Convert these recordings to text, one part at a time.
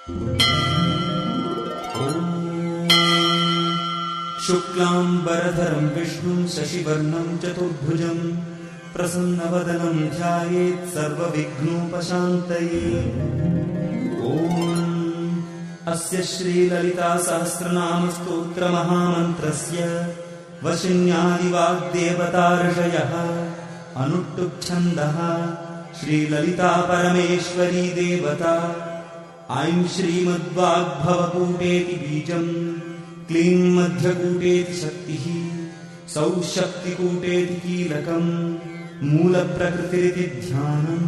शुक्लाम्बरधरं विष्णुं शशिवर्णं चतुर्भुजं प्रसन्नवदनं ध्यायेत् सर्वविघ्नोपशान्तये। अस्य श्रीललितासहस्रनामस्तोत्रमहामन्त्रस्य वशिन्यादिवाग्देवता ऋषयः अनुष्टुप्छन्दः श्रीललिता परमेश्वरी देवता। ऐं श्रीमद्वाग्भवकूटेति बीजम्, क्लीं मध्यकूटेति शक्तिः, सौः शक्तिकूटेति कीलकम्, मूलप्रकृतिरिति ध्यानम्।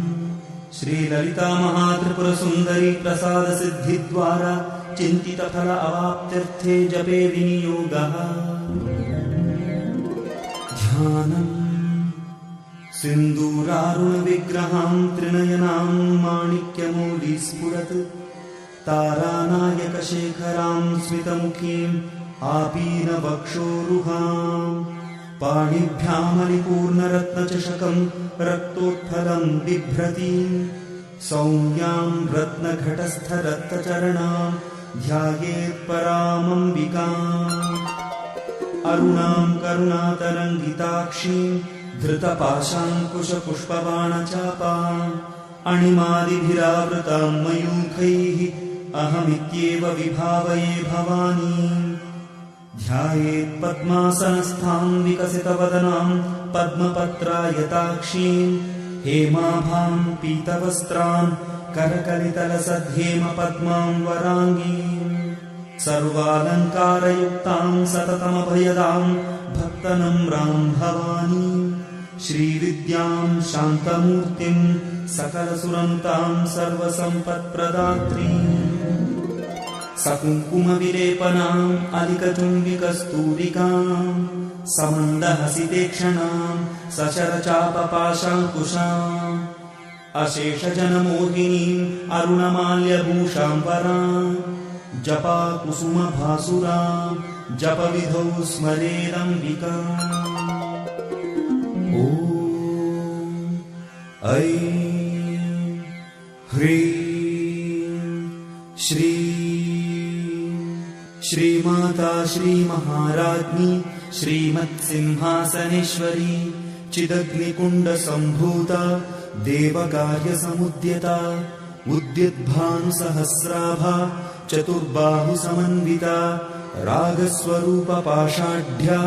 श्रीललिता महात्रिपुरसुन्दरी प्रसादसिद्धिद्वारा चिन्तितफल अवाप्त्यर्थे जपे विनियोगः। ध्यानम् सिन्दूरारुणविग्रहां त्रिनयनां माणिक्यमौलिस्फुरत् तारानायकशेखरां स्मितमुखीम् आपीनवक्षोरुहाम्, पाणिभ्यामलिपूर्णरत्नचषकम् रक्तोत्फलम् बिभ्रतीम्, सौम्यां रत्नघटस्थरक्तचरणां ध्यायेत्परामम्बिकाम्। अरुणां करुणातरङ्गिताक्षीं धृतपाशाङ्कुशपुष्पबाणचापाम्, अणिमादिभिरावृतां मयूखैः अहमित्येव विभावये भवानीम्। ध्यायेत्पद्मासनस्थां विकसितवदनां पद्मपत्रायताक्षीं, हेमाभां पीतवस्त्रां करकलितलसद्धेमपद्मां वराङ्गीं, सर्वालङ्कारयुक्तां सततमभयदां भक्तनम्रां भवानीं, श्रीविद्यां शान्तमूर्तिं सकलसुरन्तां सर्वसम्पत्प्रदात्रीम्, सकुङ्कुमविलेपनाम् अलिकचुम्बिकस्तूरिकाम्, समन्दहसितेक्षणाम् सचरचापपाशाङ्कुशाम्, अशेषजनमोहिनीम् अरुणमाल्यभूषां वराम्, जपाकुसुमभासुराम् जपविधौ स्मरेदम्बिकाम्। ॐ ऐं ह्रीं श्रीं श्रीमाता श्रीमहाराज्ञी श्रीमत्सिंहासनेश्वरी चिदग्निकुण्डसम्भूता देवकार्यसमुद्यता, उद्यद्भानुसहस्राभा चतुर्बाहुसमन्विता, रागस्वरूपपाषाढ्या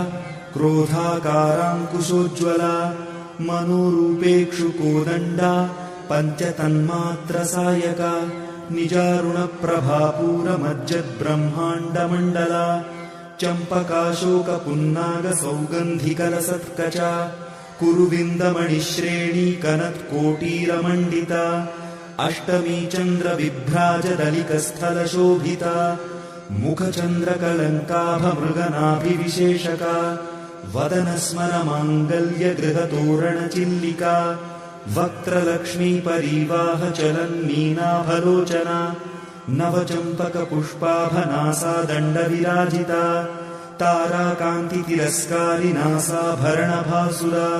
क्रोधाकाराङ्कुशोज्ज्वला, मनोरूपेक्षुकोदण्डा पञ्चतन्मात्रसायका, निजारुणप्रभापूरमज्जद्ब्रह्माण्डमण्डला, चम्पकाशोकपुन्नागसौगन्धिकलसत्कचा, कुरुविन्दमणिश्रेणी कनत्कोटीरमण्डिता, अष्टमी चन्द्रविभ्राजदलिकस्थलशोभिता, मुखचन्द्रकलङ्काभमृगनाभिविशेषका, वदनस्मरमाङ्गल्यगृहतोरणचिल्लिका, वक्त्रलक्ष्मीपरीवाहचलन्मीनाभलोचना, नवचम्पकपुष्पाभनासा दण्डविराजिता, ताराकान्तितिरस्कारिनासाभरणभासुरा,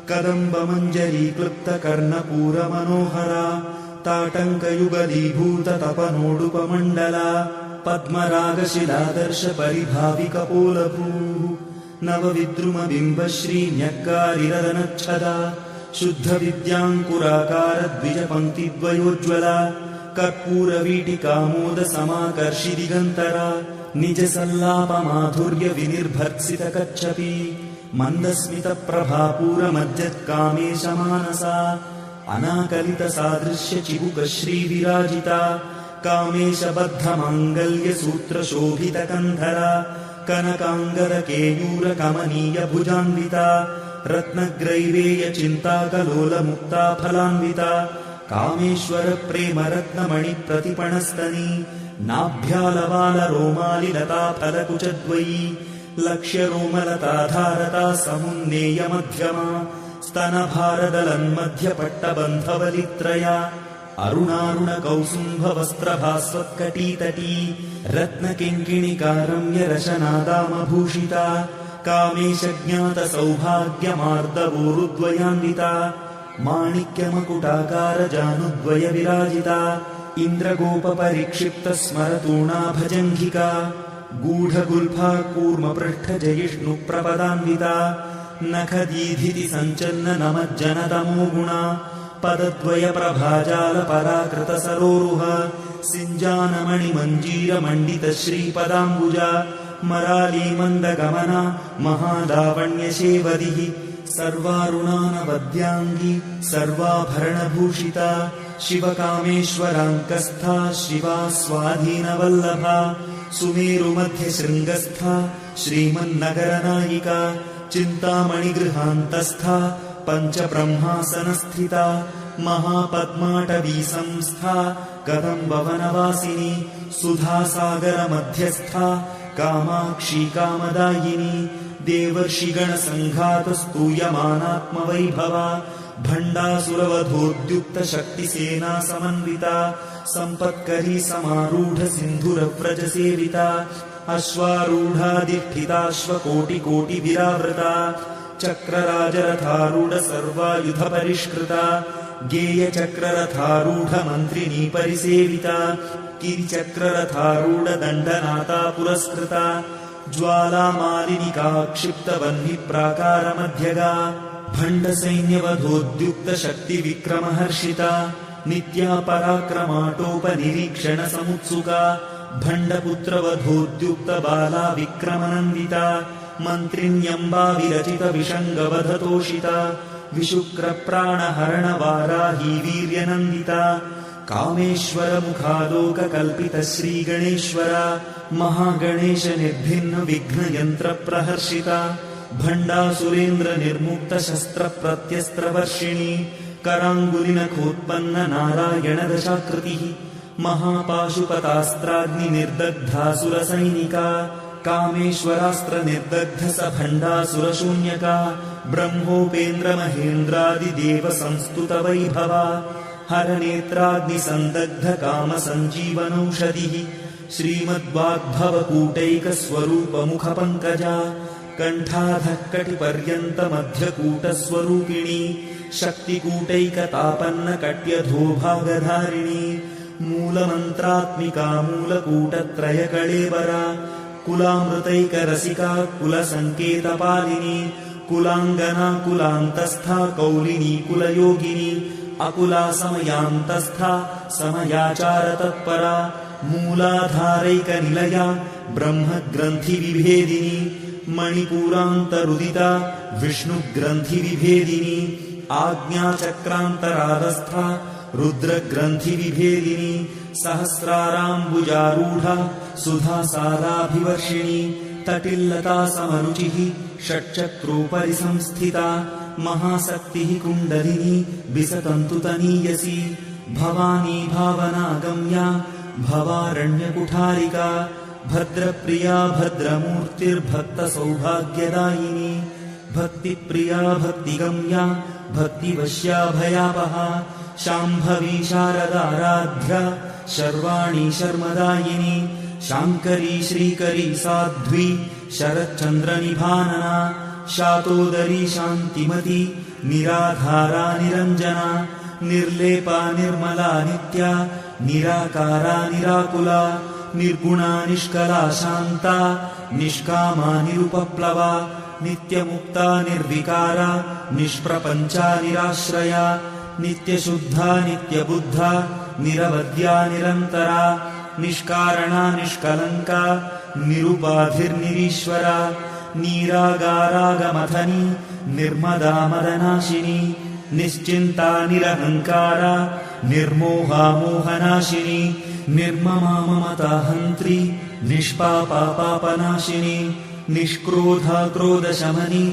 कदम्बमञ्जरीक्लुप्तकर्णपूरमनोहरा, ताटङ्कयुगलीभूततपनोडुपमण्डला, पद्मरागशिलादर्शपरिभाविकपोलभूः, नवविद्रुमबिम्बश्रीन्यक्कारिरदनच्छदा, शुद्धविद्याङ्कुराकारद्विजपङ्क्तिद्वयोज्ज्वला, कर्पूरवीटिकामोदसमाकर्षिदिगन्तरा, निजसल्लापमाधुर्यविनिर्भर्त्सितकच्छपी, मन्दस्मितप्रभापूरमज्जत्कामेशमानसा, अनाकलितसादृश्यचिबुकश्रीविराजिता, कामेशबद्धमाङ्गल्यसूत्रशोभितकन्धरा, कनकाङ्गदकेयूरकमनीयभुजान्विता, रत्नग्रैवेयचिन्ताकलोलमुक्ता फलान्विता, कामेश्वरप्रेमरत्नमणिप्रतिपणस्तनी, नाभ्यालवालरोमालिलताफलकुचद्वयी, लक्ष्यरोमलताधारता समुन्नेयमध्यमा, स्तनभारदलन्मध्यपट्टबन्धवलित्रया, अरुणारुणकौसुम्भवस्त्रभास्वत्कटीतटी, रत्नकिङ्किणिकारम्यरशनादामभूषिता, कामेशज्ञातसौभाग्यमार्दवोरुद्वयान्विता, माणिक्यमकुटाकारजानुद्वयविराजिता, इन्द्रगोपपरिक्षिप्तस्मरतूणा भजङ्घिका गूढगुल्फा कूर्मपृष्ठजयिष्णुप्रपदान्विता नखदीधिति सञ्चन्न नमज्जनतमो गुणा पदद्वयप्रभाजालपराकृतसरोरुह सिञ्जानमणिमञ्जीरमण्डितश्रीपदाम्बुजा मरालीमन्दगमना महालावण्यशेवदिः सर्वारुणानवद्याङ्गी सर्वाभरणभूषिता शिवकामेश्वराङ्कस्था शिवा स्वाधीनवल्लभा सुमेरुमध्यशृङ्गस्था श्रीमन्नगरनायिका चिन्तामणिगृहान्तस्था पञ्चब्रह्मासनस्थिता महापद्माटवी संस्था कदम्बवनवासिनी सुधासागरमध्यस्था कामाक्षी कामदायिनी देवर्षिगणसङ्घातस्तूयमानात्मवैभवा भण्डासुरवधोद्युक्तशक्तिसेना समन्विता सम्पत्करी समारूढ सिन्धुरव्रजसेविता अश्वारूढाधिष्ठिताश्वकोटिकोटिविरावृता चक्रराजरथारूढ सर्वायुधपरिष्कृता गेयचक्ररथारूढमन्त्रिणी परिसेविता गिरिचक्ररथारूढदण्डनाथा पुरस्कृता ज्वालामालिनिका क्षिप्तवह्निप्राकारमध्यगा भण्डसैन्यवधोद्युक्तशक्तिविक्रमहर्षिता नित्या पराक्रमाटोपनिरीक्षणसमुत्सुका भण्डपुत्रवधोद्युक्तबाला विक्रमनन्दिता मन्त्रिण्यम्बा विरचितविषङ्गवधतोषिता विशुक्रप्राणहरणवाराही वीर्यनन्दिता कामेश्वरमुखालोककल्पितश्रीगणेश्वरा महागणेशनिर्भिन्नविघ्नयन्त्रप्रहर्षिता भण्डासुरेन्द्रनिर्मुक्तशस्त्रप्रत्यस्त्रवर्षिणी कराङ्गुलिनखोत्पन्न नारायणदशाकृतिः महापाशुपतास्त्राग्निनिर्दग्धासुरसैनिका कामेश्वरास्त्रनिर्दग्धसभण्डासुरशून्यका ब्रह्मोपेन्द्रमहेन्द्रादिदेवसंस्तुतवैभवा हरनेत्राग्निसन्दग्धकामसञ्जीवनौषधिः श्रीमद्वाग्भवकूटैकस्वरूपमुखपङ्कजा कण्ठाधः कटिपर्यन्तमध्यकूटस्वरूपिणी शक्तिकूटैकतापन्नकट्यधोभागधारिणी मूलमन्त्रात्मिका मूलकूटत्रयकळेबरा कुलामृतैकरसिका कुलसङ्केतपालिनी कुलाङ्गना कुलान्तस्था कौलिनी कुलयोगिनी अकुला समयान्तस्था समयाचारतत्परा मूलाधारैकनिलया ब्रह्मग्रन्थिविभेदिनी मणिपूरान्तरुदिता विष्णुग्रन्थिविभेदिनी आज्ञाचक्रान्तरारस्था रुद्रग्रन्थिविभेदिनी सहस्राराम्बुजारूढा सुधासाराभिवर्षिणी तटिल्लता समरुचिः षट्चक्रोपरि संस्थिता महाशक्तिः कुण्डलिनी विसतन्तुतनीयसी भवानी भावनागम्या भवारण्यकुठारिका भद्रप्रिया भद्रमूर्तिर्भक्तसौभाग्यदायिनी भक्तिप्रिया भक्तिगम्या भक्तिवश्या भयावहा शाम्भवी शारदाराध्या शर्वाणी शर्मदायिनी शाङ्करी श्रीकरी साध्वी शरच्चन्द्रनिभानना शातोदरी शान्तिमती निराधारा निरञ्जना निर्लेपा निर्मला नित्या निराकारा निराकुला निर्गुणा निष्कला शान्ता निष्कामा निरुपप्लवा नित्यमुक्ता निर्विकारा निष्प्रपञ्चा निराश्रया नित्यशुद्धा नित्यबुद्धा निरवद्या निरन्तरा निष्कारणा निष्कलङ्का निरुपाधिर्निरीश्वरा नीरागारागमथनी निर्मदा मदनाशिनी निश्चिन्ता निरहङ्कारा निर्मोहा मोहनाशिनी निर्ममा ममताहन्त्री निष्पापा पापनाशिनी निष्क्रोधा क्रोधशमनी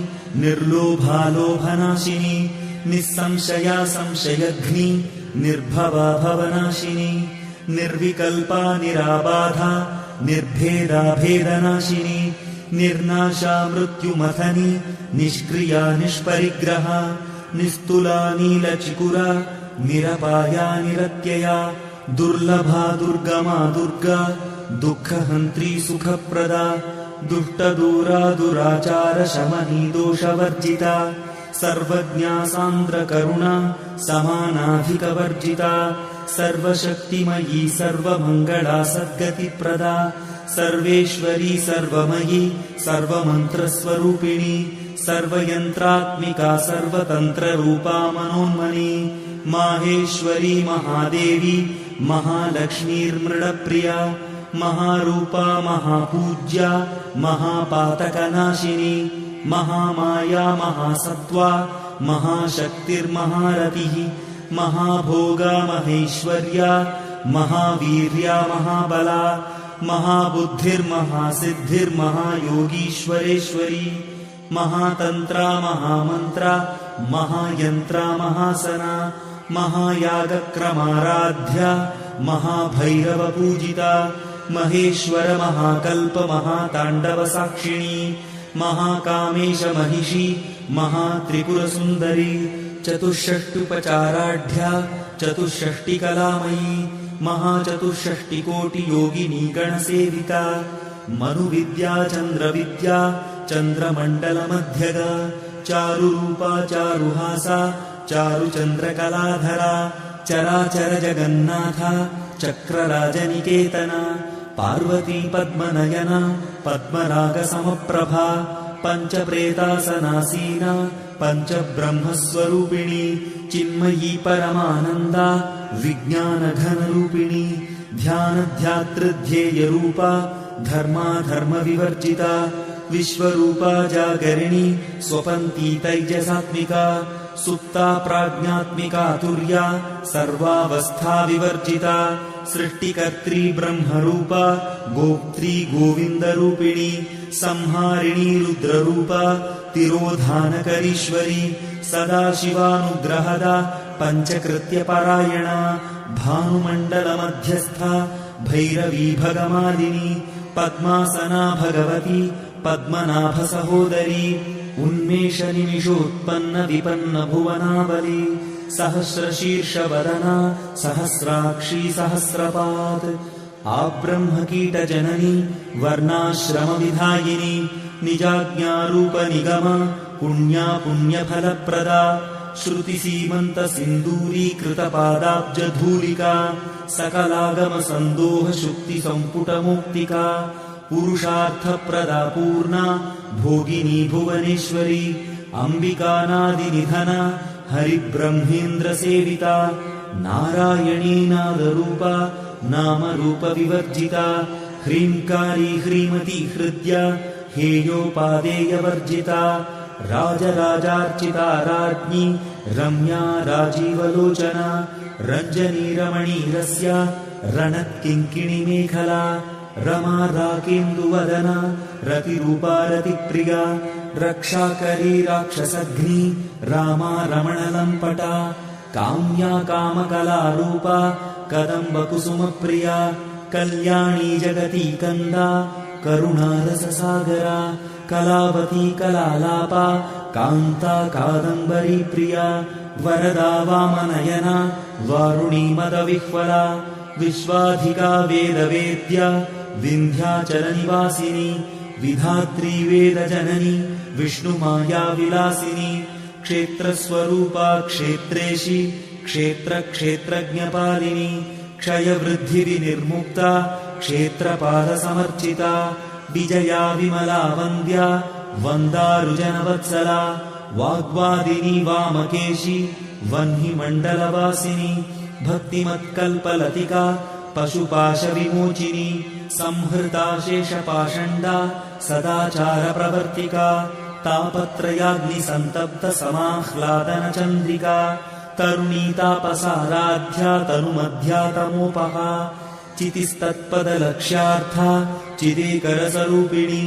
निर्लोभा लोभनाशिनी निस्संशया संशयघ्नी निर्भवा भवनाशिनी निर्विकल्पा निराबाधा निर्भेदा भेदनाशिनी निर्नाशा मृत्युमथनी निष्क्रिया निष्परिग्रहा निस्तुला नीलचिकुरा निरपाया निरत्यया दुर्लभा दुर्गमा दुर्गा दुःखहन्त्री सुखप्रदा दुष्टदूरा दुराचार शमनी दोषवर्जिता सर्वज्ञा सान्द्रकरुणा समानाधिकवर्जिता सर्वशक्तिमयी सर्वमङ्गला सद्गतिप्रदा सर्वेश्वरी सर्वमयी सर्वमन्त्रस्वरूपिणी सर्वयन्त्रात्मिका सर्वतन्त्ररूपा मनोन्मनी माहेश्वरी महादेवी महालक्ष्मीर्मृडप्रिया महारूपा महापूज्या महापातकनाशिनी महामाया महासत्त्वा महाशक्तिर्महारतिः महाभोगा महेश्वर्या महावीर्या महाबला महाबुद्धिर्महासिद्धिर्महायोगीश्वरेश्वरी महातन्त्रा महामन्त्रा महायन्त्रा महासना महायागक्रमाराध्या महाभैरवपूजिता महेश्वर महाकल्प महाताण्डवसाक्षिणी महाकामेश महिषी महात्रिपुरसुन्दरी चतुष्षष्टुपचाराढ्या चतुष्षष्टिकलामयी महाचतुष्षष्टिकोटियोगिनी गणसेविका मनुविद्या चन्द्रविद्या चन्द्रमण्डलमध्यगा चारुरूपा चारुहासा चारुचन्द्रकलाधरा चराचर जगन्नाथा चक्रराजनिकेतना पार्वती पद्मनयना पद्मरागसमप्रभा पञ्चप्रेतासनासीना पञ्चब्रह्मस्वरूपिणी चिन्मयी परमानन्दा विज्ञानघनरूपिणी ध्यानध्यातृध्येयरूपा धर्माधर्मविवर्जिता विश्वरूपा जागरिणी स्वपन्ती तैजसात्मिका सुप्ता प्राज्ञात्मिका तुर्या सर्वावस्था विवर्जिता सृष्टिकर्त्री ब्रह्मरूपा गोप्त्री गोविन्दरूपिणी संहारिणी रुद्ररूपा तिरोधानकरीश्वरी सदाशिवानुग्रहदा पञ्चकृत्यपरायणा भानुमण्डलमध्यस्था भैरवी भगमालिनी पद्मासना भगवती पद्मनाभसहोदरी उन्मेषनिमिषोत्पन्न विपन्न भुवनावली सहस्रशीर्षवदना सहस्राक्षी सहस्रपात् आब्रह्मकीटजननी वर्णाश्रमविधायिनी निजाज्ञारूपनिगमा पुण्या पुण्यफलप्रदा श्रुतिसीमन्तसिन्दूरीकृतपादाब्जधूलिका सकलागमसन्दोहशुक्तिसम्पुटमुक्तिका पुरुषार्थप्रदा पूर्णा भोगिनी भुवनेश्वरी अम्बिकानादिनिधना हरिब्रह्मेन्द्रसेविता नारायणी नादरूपा नामरूपविवर्जिता ह्रीङ्कारी ह्रीमती हृद्या हेयोपादेयवर्जिता राजराजार्चिता राज्ञी रम्या राजीवलोचना रञ्जनी रमणीरस्या रणत्किङ्किणीमेखला रमा राकेन्दुवदना रतिरूपा रतिप्रिया रक्षाकरी राक्षसघ्नी रामा रमणलम्पटा काम्या कामकलारूपा कदम्बकुसुमप्रिया कल्याणी जगती कन्दा करुणारससागरा कलावती कलालापा कान्ता कादम्बरी प्रिया वरदा वामनयना वारुणी मदविह्वला विश्वाधिका वेदवेद्या विन्ध्याचलनिवासिनी विधात्री वेदजननी विष्णुमाया विलासिनी क्षेत्रस्वरूपा क्षेत्रेशी क्षेत्रक्षेत्रज्ञपालिनी क्षयवृद्धिविनिर्मुक्ता क्षेत्रपादसमर्चिता विजया विमला वन्द्या वन्दारुजनवत्सला वाग्वादिनी वामकेशी वह्निमण्डलवासिनी भक्तिमत्कल्पलतिका पशुपाशविमोचिनी संहृता शेषपाषण्डा सदाचारप्रवर्तिका तापत्रयाग्निसन्तप्तसमाह्लादनचन्द्रिका तरुणीतापसाराध्या तनुमध्या तमोपहा चितिस्तत्पदलक्ष्यार्था चिदेकरसरूपिणी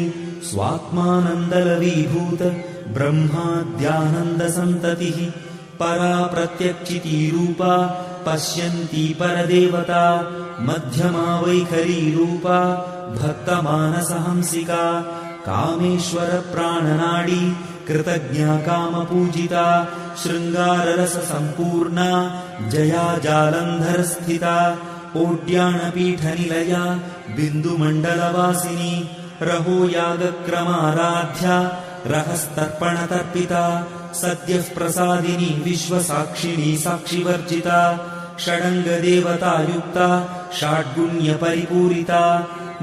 स्वात्मानन्दलवीभूत ब्रह्माद्यानन्दसन्ततिः परा प्रत्यक्षितीरूपा पश्यन्ती परदेवता मध्यमा वैखरीरूपा भक्तमानसहंसिका कामेश्वरप्राणनाडी कृतज्ञा कामपूजिता शृङ्गाररससम्पूर्णा जया जालन्धरस्थिता ओड्याणपीठनिलया बिन्दुमण्डलवासिनी रहो यागक्रमाराध्या रहस्तर्पणतर्पिता सद्यः प्रसादिनी विश्वसाक्षिणी साक्षिवर्जिता षडङ्गदेवतायुक्ता षाड्गुण्यपरिपूरिता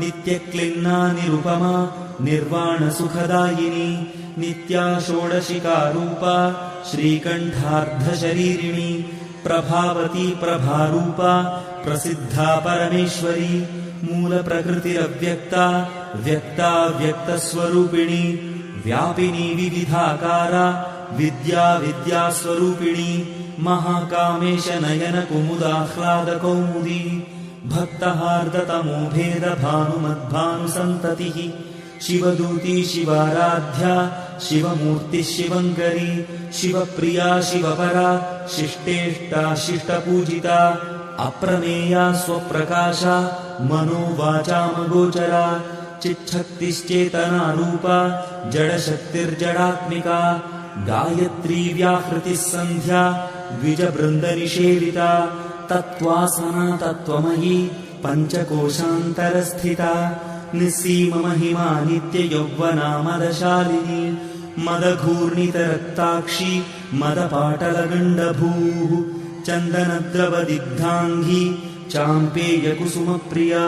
नित्यक्लिन्ना निरुपमा निर्वाणसुखदायिनी नित्या षोडशिकारूपा श्रीकण्ठार्धशरीरिणी प्रभावती प्रभारूपा प्रसिद्धा परमेश्वरी मूलप्रकृतिरव्यक्ता व्यक्ता व्यक्तस्वरूपिणी व्यापिनी विविधाकारा विद्या विद्यास्वरूपिणी महाकामेश नयन कुमुदाह्लादकौमुदी भक्तहार्दतमो भेद भानुमद्भानुसन्ततिः शिवदूती शिवाराध्या शिवमूर्तिः शिवङ्करी शिवप्रिया शिवपरा शिष्टेष्टा शिष्टपूजिता अप्रमेया स्वप्रकाशा मनोवाचामगोचरा चिच्छक्तिश्चेतनारूपा जडशक्तिर्जडात्मिका गायत्री व्याहृतिः सन्ध्या द्विजबृन्दनिषेविता तत्त्वासना तत्त्वमयी पञ्चकोशान्तरस्थिता निस्सीममहिमा नित्ययौवना मदशालिनी मदघूर्णितरक्ताक्षी मदपाटलगण्डभूः चन्दनद्रवदिग्धाङ्गी चाम्पेयकुसुमप्रिया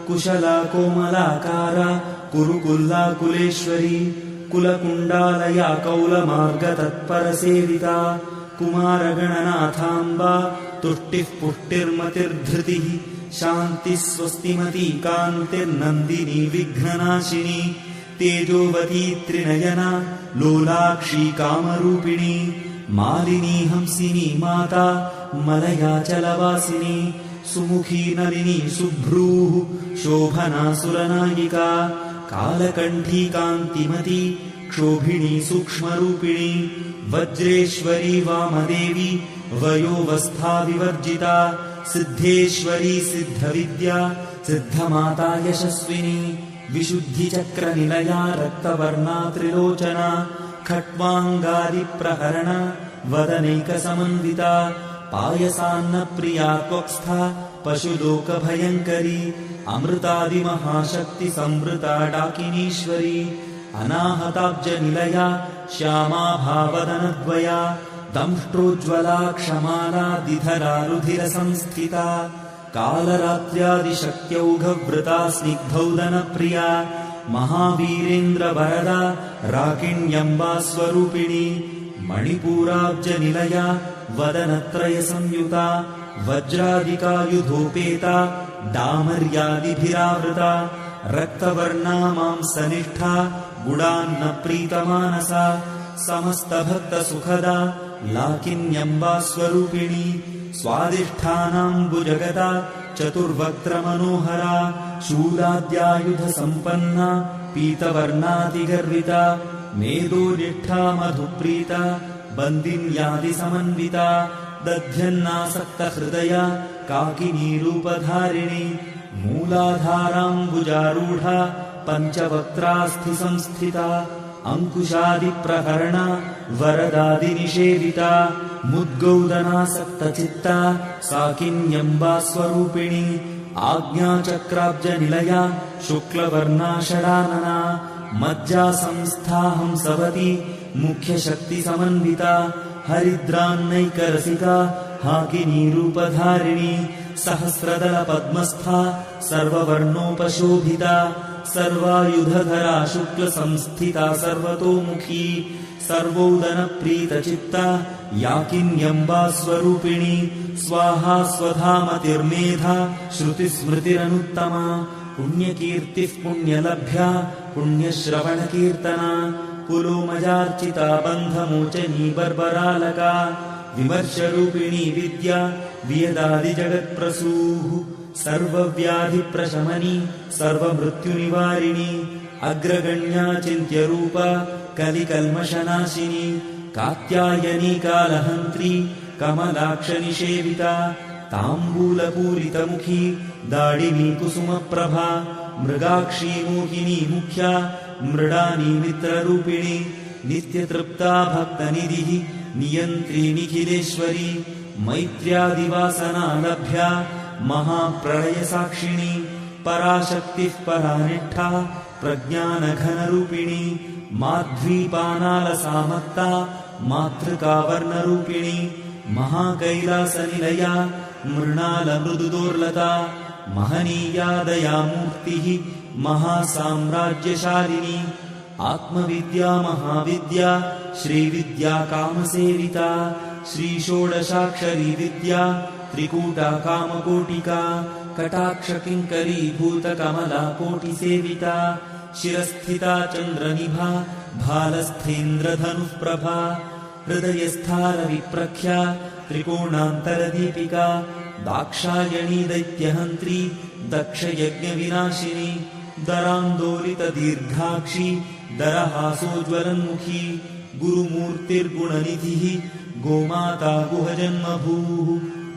कुशला कोमलाकारा कुरुकुल्लाकुलेश्वरी कुलकुण्डालया कौलमार्गतत्परसेविता कुमारगणनाथाम्बा तुष्टिः पुष्टिर्मतिर्धृतिः शान्तिः स्वस्तिमती कान्तिर्नन्दिनी विघ्ननाशिनी तेजोवती त्रिनयना लोलाक्षी कामरूपिणी मालिनी हंसिनी माता मलयाचलवासिनी सुमुखी नलिनी शुभ्रूः शोभना सुरनायिका कालकण्ठी कान्तिमती क्षोभिणी सूक्ष्मरूपिणी वज्रेश्वरी वामदेवी वयोवस्था विवर्जिता सिद्धेश्वरी सिद्धविद्या सिद्धमाता यशस्विनी विशुद्धिचक्रनिलया रक्तवर्णा त्रिलोचना खट्वाङ्गादिप्रहरण वदनैकसमन्विता पायसान्नप्रिया त्वक्स्था पशुलोकभयङ्करी अमृतादिमहाशक्तिसंवृता डाकिनीश्वरी अनाहताब्जनिलया श्यामा भावदनद्वया दंष्ट्रोज्ज्वला क्षमाला दिधरा रुधिरसंस्थिता कालरात्र्यादिशक्त्यौघवृता स्निग्धौदनप्रिया महावीरेन्द्रवरदा राकिण्यम्बा स्वरूपिणी मणिपूराब्जनिलया वदनत्रयसंयुता वज्रादिकायुधोपेता डामर्यादिभिरावृता रक्तवर्णा मांसनिष्ठा गुडान्नप्रीतमानसा समस्तभक्तसुखदा लाकिन्यम्बा स्वरूपिणी स्वादिष्ठानाम्बुजगता चतुर्वक्त्रमनोहरा शूलाद्यायुधसम्पन्ना पीतवर्णातिगर्विता मेदोनिष्ठा मधुप्रीता बन्दिन्यादिसमन्विता दध्यन्नासक्तहृदया काकिनीरूपधारिणी मूलाधाराम्बुजारूढा पञ्चवक्त्रास्थिसंस्थिता अङ्कुशादिप्रहरणा वरदादिनिषेविता मुद्गौदनासक्तचित्ता साकिन्यम्बा स्वरूपिणी आज्ञाचक्राब्जनिलया शुक्लवर्णा षडानना मज्जासंस्था हंसवती मुख्यशक्तिसमन्विता हरिद्रान्नैकरसिका हाकिनीरूपधारिणी सहस्रदलपद्मस्था सर्ववर्णोपशोभिता सर्वायुधधरा शुक्लसंस्थिता सर्वतोमुखी सर्वोदनप्रीतचित्ता याकिन्यम्बा स्वरूपिणी स्वाहा स्वधामतिर्मेधा श्रुतिस्मृतिरनुत्तमा पुण्यकीर्तिः पुण्यलभ्या पुण्यश्रवणकीर्तना पुलोमजार्चिता बन्धमोचनी बर्बरालका विमर्शरूपिणी विद्या वियदादिजगत्प्रसूः सर्वव्याधिप्रशमनी सर्वमृत्युनिवारिणी अग्रगण्या चिन्त्यरूपा कलिकल्मषनाशिनी कात्यायनी कालहन्त्री कमलाक्षनिषेविता ताम्बूलपूरितमुखी दाडिनी कुसुमप्रभा मृगाक्षी मोहिनी मुख्या मृडानी मित्ररूपिणी नित्यतृप्ता भक्तनिधिः नियन्त्री निखिलेश्वरी मैत्र्यादिवासना लभ्या महाप्रलयसाक्षिणी पराशक्तिः परानिष्ठा प्रज्ञानघनरूपिणी माध्वीपानालसामत्ता मातृकावर्णरूपिणी महाकैलासनिलया मृणालमृदुदोर्लता महनीया दयामूर्तिः महासाम्राज्यशालिनी आत्मविद्या महाविद्या श्रीविद्या कामसेविता श्रीषोडशाक्षरी विद्या त्रिकूटा कामकोटिका कटाक्षकिङ्करी भूतकमला कोटिसेविता शिरस्थिता चन्द्रनिभा भालस्थेन्द्रधनुःप्रभा हृदयस्थारविप्रख्या त्रिकोणान्तरदीपिका दाक्षायणी दैत्यहन्त्री दक्षयज्ञविनाशिनी दरान्दोलितदीर्घाक्षी दरहासोज्ज्वलन्मुखी गुरुमूर्तिर्गुणनिधिः गोमाता गुहजन्मभूः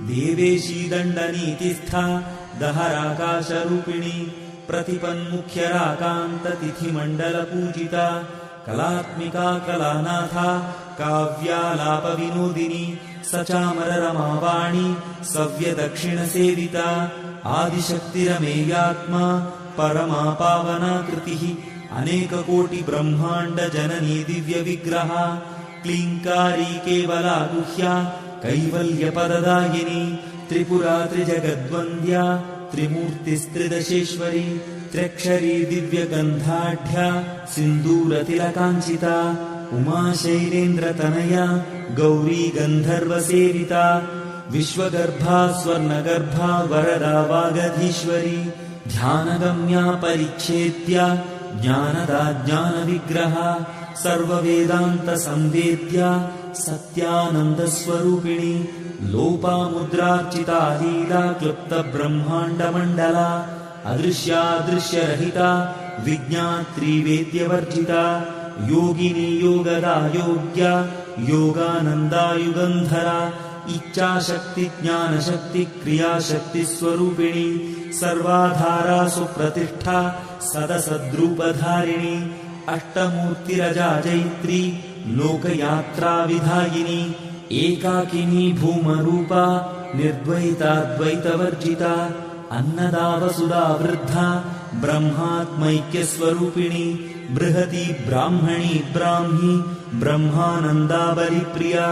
देवेशी दण्डनीतिस्था दहराकाशरूपिणी प्रतिपन्मुख्यराकान्ततिथिमण्डलपूजिता कलात्मिका कलानाथा काव्यालापविनोदिनी सचामररमावाणी सव्यदक्षिणसेविता आदिशक्तिरमेयात्मा परमा पावनाकृतिः अनेककोटिब्रह्माण्डजननी दिव्यविग्रहा क्लीङ्कारी केवला गुह्या कैवल्यपददायिनी त्रिपुरा त्रिजगद्वन्द्या त्रिमूर्तिस्त्रिदशेश्वरी त्र्यक्षरी दिव्यगन्धाढ्या सिन्दूरतिलकाञ्चिता उमाशैलेन्द्रतनया गौरी गन्धर्वसेविता विश्वगर्भा स्वर्णगर्भा वरदा वागधीश्वरी ध्यानगम्या परिच्छेद्या ज्ञानदा ज्ञानविग्रहा सर्ववेदान्तसंवेद्या सत्यानन्दस्वरूपिणी लोपामुद्रार्चिता लीला क्लुप्तब्रह्माण्डमण्डला अदृश्यादृश्यरहिता विज्ञात्री वेद्यवर्जिता योगिनी योगदा योग्या योगानन्दा युगन्धरा इच्छाशक्ति ज्ञानशक्ति क्रियाशक्तिस्वरूपिणी सर्वाधारा सुप्रतिष्ठा सदसद्रूपधारिणी अष्टमूर्तिरजा जैत्री लोकयात्राविधायिनी एकाकिनी भूमरूपा निर्द्वैताद्वैतवर्जिता अन्नदा वसुधा वृद्धा ब्रह्मात्मैक्यस्वरूपिणी बृहती ब्राह्मणी ब्राह्मी ब्रह्मानन्दाबलिप्रिया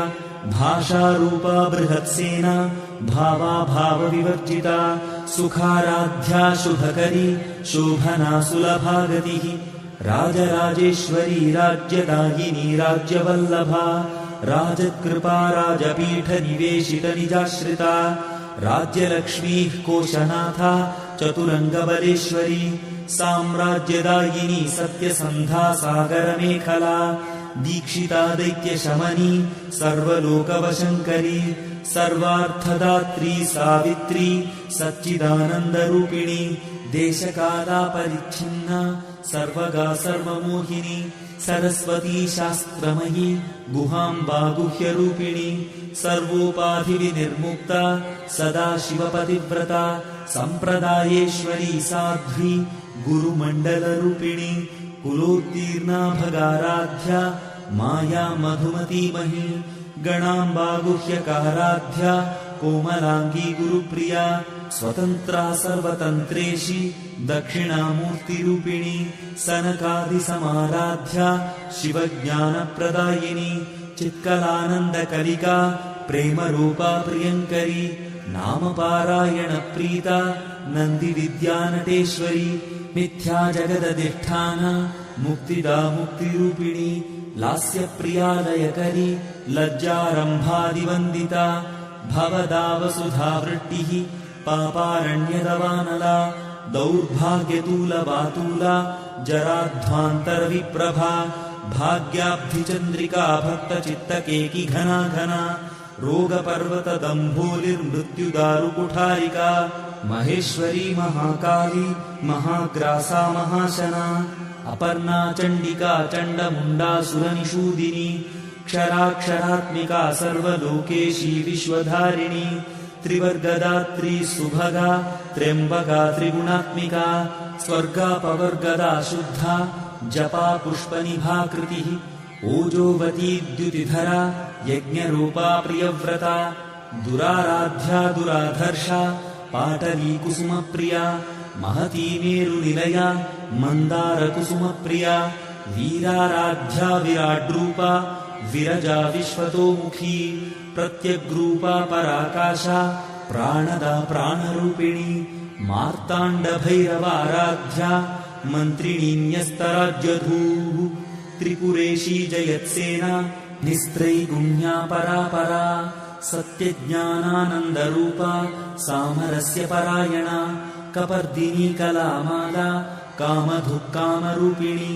भाषारूपा बृहत्सेना भावाभावविवर्जिता सुखाराध्या शुभकरी शोभना सुलभा गतिः राजराजेश्वरी राज्यदायिनी राज्यवल्लभा राजकृपा राजपीठनिवेशितनिजाश्रिता राज्यलक्ष्मीः कोशनाथा चतुरङ्गबलेश्वरी साम्राज्यदायिनी सत्यसन्धा सागरमेखला दीक्षिता दैत्यशमनी सर्वलोकवशङ्करी सर्वार्थदात्री सावित्री सच्चिदानन्दरूपिणी देशकालापरिच्छिन्ना सर्वगा सर्वमोहिनी सरस्वती शास्त्रमयी गुहाम्बा गुह्यरूपिणी सर्वोपाधिविनिर्मुक्ता सदा शिवपतिव्रता सम्प्रदायेश्वरी साध्वी गुरुमण्डलरूपिणी कुलोत्तीर्णा भगाराध्या माया मधुमतीमही गणाम्बा गुह्यकाराध्या कोमलाङ्गी गुरुप्रिया स्वतन्त्रा सर्वतन्त्रेशी दक्षिणामूर्तिरूपिणी सनकादिसमाराध्या शिवज्ञानप्रदायिनी चित्कलानन्दकलिका प्रेमरूपा प्रियङ्करी नामपारायणप्रीता नन्दिविद्यानटेश्वरी मिथ्या जगदधिष्ठाना मुक्तिदा मुक्तिरूपिणी लास्यप्रियालयकरी लज्जारम्भादिवन्दिता भवदा वसुधावृष्टिः पापारण्यदवानला दौर्भाग्यतूलबातूला जराध्वान्तरविप्रभा भाग्याब्धिचन्द्रिका भक्तचित्तकेकी घना घना रोगपर्वतदम्भोलिर्मृत्युदारुकुठारिका महेश्वरी महाकाली महाग्रासा महाशना अपर्णा चण्डिका चण्डमुण्डासुरनिषूदिनी क्षराक्षरात्मिका सर्वलोकेशी विश्वधारिणी त्रिवर्गदात्री सुभगा त्र्यम्बका त्रिगुणात्मिका स्वर्गापवर्गदा शुद्धा जपा पुष्पनिभाकृतिः ओजोवती द्युतिधरा यज्ञरूपा प्रियव्रता दुराराध्या दुराधर्षा पाटली कुसुमप्रिया महती मेरुनिलया मन्दारकुसुमप्रिया वीराराध्या विराड्रूपा विरजा विश्वतोमुखी प्रत्यग्रूपा पराकाशा प्राणदा प्राणरूपिणी मार्ताण्डभैरवाराध्या मन्त्रिणी न्यस्तराज्यधूः त्रिपुरेशी जयत्सेना निस्त्रैगुण्या परापरा सत्यज्ञानानन्दरूपा सामरस्य परायणा कपर्दिनी कलामाला कामधुक्कामरूपिणी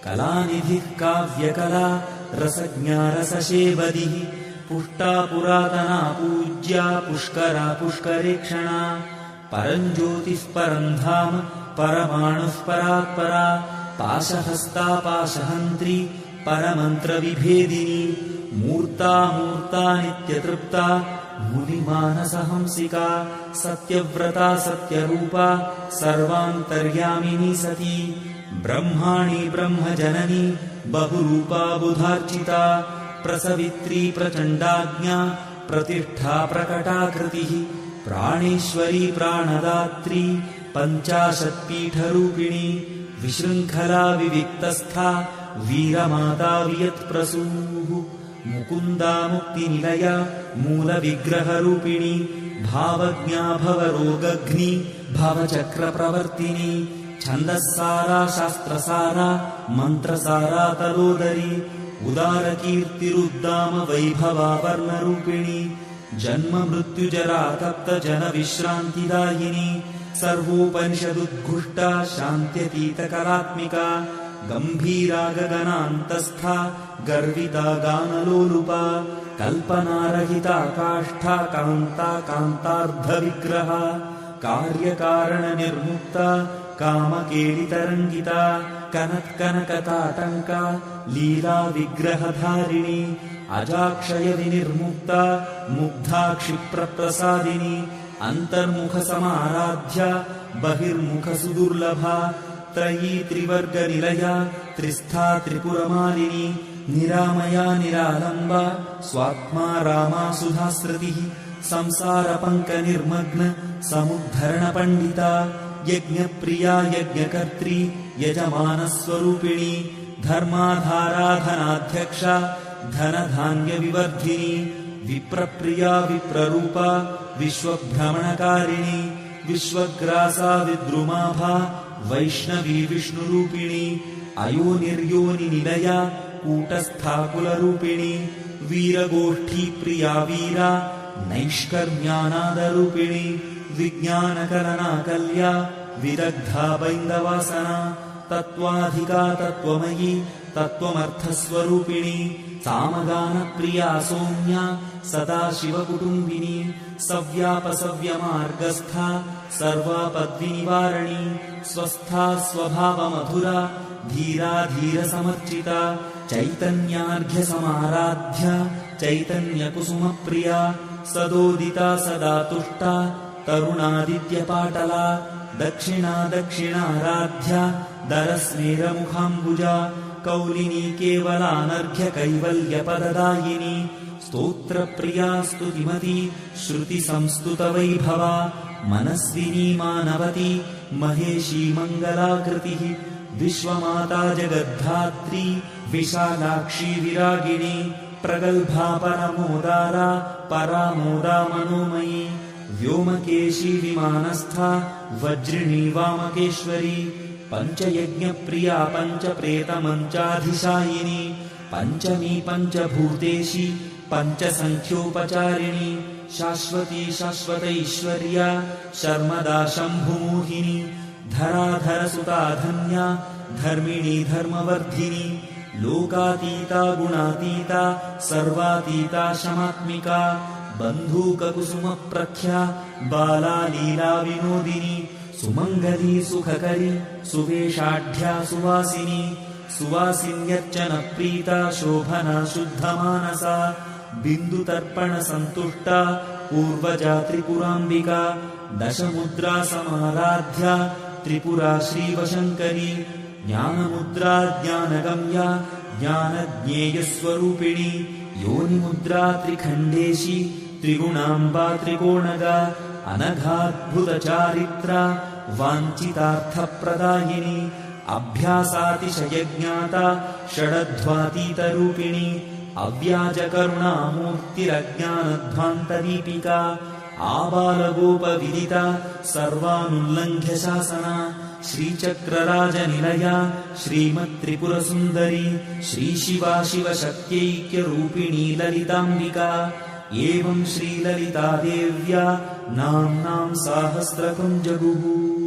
कलानिधिः काव्यकला रसज्ञा रससेवदिः पुष्टा पुरातना पूज्या पुष्करा पुष्करेक्षणा परञ्ज्योतिः परं धाम परमाणुः परात्परा पाशहस्ता पाशहन्त्री परमन्त्रविभेदिनी मूर्ता मूर्ता नित्यतृप्ता मुनिमानसहंसिका सत्यव्रता सत्यरूपा सर्वान्तर्यामिनी सती ब्रह्माणि ब्रह्मजननी बहुरूपा बुधार्चिता प्रसवित्री प्रचण्डाज्ञा प्रतिष्ठा प्रकटाकृतिः प्राणेश्वरी प्राणदात्री पञ्चाशत्पीठरूपिणी विशृङ्खला विविक्तस्था वीरमाता वियत्प्रसूः मुकुन्दा मुक्तिनिलया मूलविग्रहरूपिणी भावज्ञा भवरोगघ्नी भवचक्रप्रवर्तिनी छन्दस्सारा शास्त्रसारा मन्त्रसारा तलोदरी उदारकीर्तिरुद्दाम वैभवा वर्णरूपिणी जन्म मृत्युजरा तप्त जनविश्रान्तिदायिनी सर्वोपनिषदुद्घुष्टा शान्त्यतीतकलात्मिका गम्भीरा गगनान्तस्था गर्विता गानलोलुपा कल्पनारहिता काष्ठा कान्ता कान्तार्धविग्रहा कार्यकारणनिर्मुक्ता कामकेलितरङ्गिता कनत्कनकताटङ्का लीला विग्रहधारिणी अजाक्षयविनिर्मुक्ता मुग्धा क्षिप्रप्रसादिनी अन्तर्मुखसमाराध्या बहिर्मुखसुदुर्लभा त्रयी त्रिवर्गनिलया त्रिस्था त्रिपुरमालिनी निरामया निरालम्बा स्वात्मा रामा सुधास्रतिः संसारपङ्कनिर्मग्न समुद्धरणपण्डिता यज्ञप्रिया यज्ञकर्त्री यजमानस्वरूपिणी धर्माधाराधनाध्यक्षा धनधान्यविवर्धिनी विप्रप्रिया विप्ररूपा विश्वभ्रमणकारिणी विश्वग्रासा विद्रुमाभा वैष्णवी विष्णुरूपिणी अयोनिर्योनिनिलया कूटस्थाकुलरूपिणी वीरगोष्ठी प्रिया वीरा नैष्कर्म्यानादरूपिणी विज्ञानकलनाकल्या विदग्धा बैन्दवासना तत्त्वाधिका तत्त्वमयी तत्त्वमर्थस्वरूपिणी सामगानप्रिया सौम्या सदा शिवकुटुम्बिनी सव्यापसव्यमार्गस्था सर्वापद्विनिवारणी स्वस्था स्वभावमधुरा धीरा धीरसमर्चिता चैतन्यार्घ्यसमाराध्या चैतन्यकुसुमप्रिया सदोदिता सदा तुष्टा तरुणादित्यपाटला दक्षिणा दक्षिणाराध्या दरस्मेरमुखाम्बुजा कौलिनी केवलानर्घ्यकैवल्यपददायिनी स्तोत्रप्रिया स्तुतिमती श्रुतिसंस्तुतवैभवा मनस्विनी मानवती महेशी मङ्गलाकृतिः विश्वमाता जगद्धात्री विशालाक्षी विरागिणी प्रगल्भा परमोदारा परामोदा मनोमयी व्योमकेशी विमानस्था वज्रिणी वामकेश्वरी पञ्चयज्ञप्रिया पञ्चप्रेतमञ्चाधिशायिनी पञ्चमी पञ्चभूतेशी पञ्चसङ्ख्योपचारिणी शाश्वती शाश्वतैश्वर्या शर्मदा शम्भुमोहिनी धराधरसुता धन्या धर्मिणी धर्मवर्धिनी लोकातीता गुणातीता सर्वातीता शमात्मिका बन्धूककुसुमप्रख्या बाला लीला विनोदिनी सुमङ्गली सुखकरी सुवेशाढ्या सुवासिनी सुवासिन्यर्चनप्रीता शोभना शुद्धमानसा बिन्दुतर्पणसन्तुष्टा पूर्वजा त्रिपुराम्बिका दशमुद्रा समाराध्या त्रिपुरा श्रीवशङ्करी ज्ञानमुद्रा ज्ञानगम्या ज्ञानज्ञेयस्वरूपिणी योनिमुद्रा त्रिखण्डेशी त्रिगुणाम्बा त्रिकोणगा अनघाद्भुतचारित्रा वाञ्छितार्थप्रदायिनी अभ्यासातिशयज्ञाता षडध्वातीतरूपिणी अव्याजकरुणामूर्तिरज्ञानध्वान्तदीपिका आबालगोपविदिता सर्वानुल्लङ्घ्य शासना श्रीचक्रराजनिलया श्रीमत्त्रिपुरसुन्दरी श्रीशिवा शिवशक्त्यैक्यरूपिणी ललिताम्बिका एवं श्रीललितादेव्या नाम्नां साहस्रकं जगुः।